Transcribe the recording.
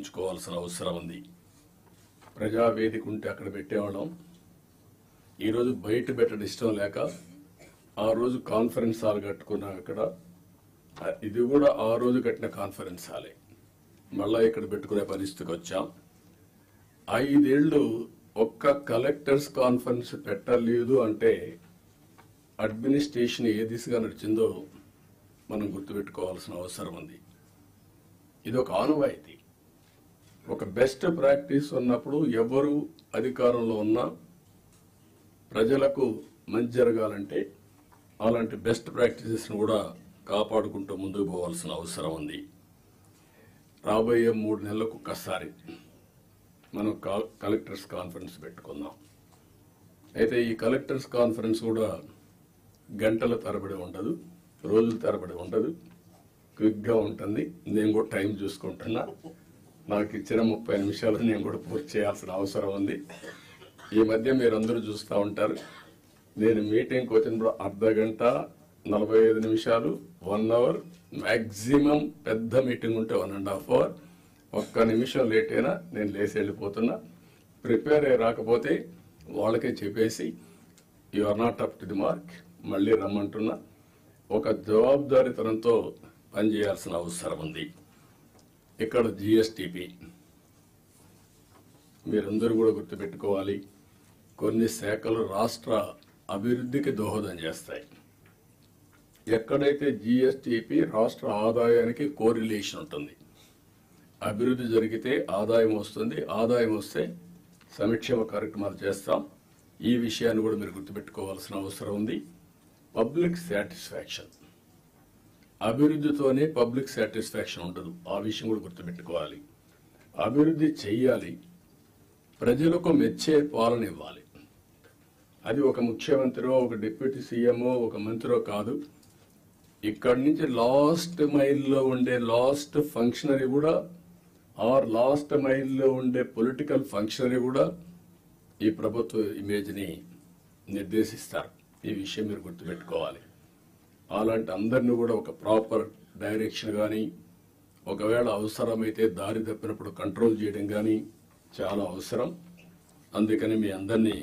ఉంచుకోవాల్సిన అవసరం ఉంది. ప్రజావేదిక ఉంటే అక్కడ పెట్టేవాళ్ళం. ఈరోజు బయట పెట్టడం ఇష్టం లేక ఆ రోజు కాన్ఫరెన్స్ హాల్ కట్టుకున్నాం. ఇక్కడ ఇది కూడా ఆ రోజు కట్టిన కాన్ఫరెన్స్ హాలే, మళ్ళా ఇక్కడ పెట్టుకునే పరిస్థితికి వచ్చాం. 5 ఏళ్ళు ఒక్క కలెక్టర్స్ కాన్ఫరెన్స్ పెట్టలేదు అంటే అడ్మినిస్ట్రేషన్ ఏ దిశగా నడిచిందో మనం గుర్తుపెట్టుకోవాల్సిన అవసరం ఉంది. ఇది ఒక ఆనవాయితీ. ఒక బెస్ట్ ప్రాక్టీస్ ఉన్నప్పుడు ఎవరు అధికారంలో ఉన్నా ప్రజలకు మంచి జరగాలంటే అలాంటి బెస్ట్ ప్రాక్టీసెస్ను కూడా కాపాడుకుంటూ ముందుకు పోవాల్సిన అవసరం ఉంది. రాబోయే 3 నెలలకు ఒక్కసారి మనం కలెక్టర్స్ కాన్ఫరెన్స్ పెట్టుకుందాం. అయితే ఈ కలెక్టర్స్ కాన్ఫరెన్స్ కూడా గంటల తరబడి ఉండదు, రోజుల తరబడి ఉండదు, క్విక్గా ఉంటుంది. నేను కూడా టైం చూసుకుంటున్నా. నాకు ఇచ్చిన 30 నిమిషాలు నేను కూడా పూర్తి చేయాల్సిన అవసరం ఉంది. ఈ మధ్య మీరందరూ చూస్తూ ఉంటారు, నేను మీటింగ్కి వచ్చినప్పుడు అర్ధ గంట 45 నిమిషాలు 1 అవర్, మ్యాక్సిమం పెద్ద మీటింగ్ ఉంటే 1.5 అవర్. ఒక్క నిమిషం లేట్ అయినా నేను లేచి వెళ్ళిపోతున్నా. ప్రిపేర్ అయ్యి రాకపోతే వాళ్ళకే చెప్పేసి you are not up to the mark, మళ్ళీ రమ్మంటున్నా. ఒక జవాబుదారీతనంతో పనిచేయాల్సిన అవసరం ఉంది. ఇక్కడ జిఎస్టిపి మీరందరూ కూడా గుర్తుపెట్టుకోవాలి. కొన్ని శాఖలు రాష్ట్ర అభివృద్ధికి దోహదం చేస్తాయి. ఎక్కడైతే జిఎస్టిపి రాష్ట్ర ఆదాయానికి కోరిలేషన్ ఉంటుంది, అభివృద్ధి జరిగితే ఆదాయం వస్తుంది, ఆదాయం వస్తే సంక్షేమ కార్యక్రమాలు చేస్తాం. ఈ విషయాన్ని కూడా మీరు గుర్తుపెట్టుకోవాల్సిన అవసరం ఉంది. పబ్లిక్ సాటిస్ఫాక్షన్, అభివృద్ధితోనే పబ్లిక్ సాటిస్ఫాక్షన్ ఉండదు. ఆ విషయం కూడా గుర్తుపెట్టుకోవాలి. అభివృద్ధి చెయ్యాలి, ప్రజలకు మెచ్చే పాలన ఇవ్వాలి. అది ఒక ముఖ్యమంత్రి, ఒక డిప్యూటీ సీఎంఓ, ఒక మంత్రో కాదు. ఇక్కడి నుంచి లాస్ట్ మైల్లో ఉండే లాస్ట్ ఫంక్షనరీ కూడా, ఆర్ లాస్ట్ మైల్లో ఉండే పొలిటికల్ ఫంక్షనరీ కూడా ఈ ప్రభుత్వ ఇమేజ్ని నిర్దేశిస్తారు. ఈ విషయం మీరు గుర్తుపెట్టుకోవాలి. అలాంటి అందరినీ కూడా ఒక ప్రాపర్ డైరెక్షన్ కానీ, ఒకవేళ అవసరమైతే దారి తప్పినప్పుడు కంట్రోల్ చేయడం కానీ చాలా అవసరం. అందుకని మీ అందరినీ